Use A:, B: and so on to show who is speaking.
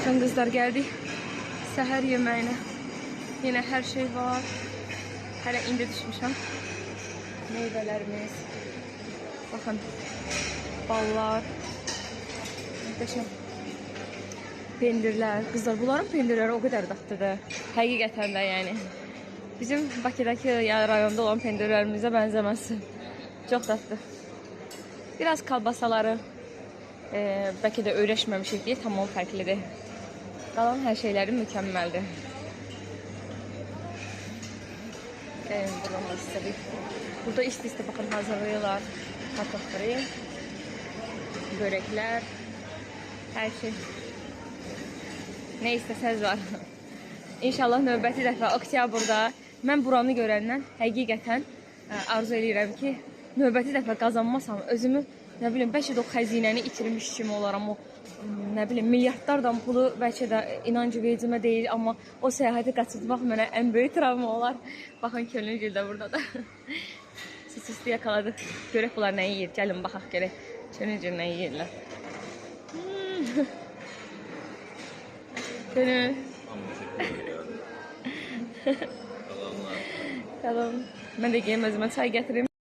A: Bakın kızlar, geldik səhər yeməyinə. Yine her şey var. Hələ indi düşmüşəm. Meyvələrimiz. Bakın. Ballar. Muhteşem. Pendirlər. Kızlar, bunların pendirləri o kadar dadlıdır. Həqiqətən də yəni. Bizim Bakıdakı ya rayonda olan pendirlərimizə bənzəməz. Çox dadlı. Biraz kalbasaları belki de öyrəşməmişik deyə tamam fərqlidir. Qalan hər şeyləri mükəmməldir. Buradan istedik. Burada isti bakın hazırlıyorlar. Kartof fırı, börekler, her şey. Ne isteseniz var. İnşallah növbəti dəfə oktyabrda mən buranı görəndən həqiqətən arzu edirəm ki, növbəti dəfə qazanmasam özümü ne bileyim, bəlkə də o xəzinəni itirmiş kimi olaram. O ne bileyim, milyardlardan pulu bəlkə də inancı vecimə deyil, amma o səyahəti qaçırtmaq mənə ən böyük travma olar. Baxın, Kölnügül də burada da. Süsüstü yakaladı. Görək bunlar nə yeyir. Gəlin baxaq görək. Kölnügül nə yeyirlər. Kölnügül. Tamam. Mən də geyim özümə çay gətireyim.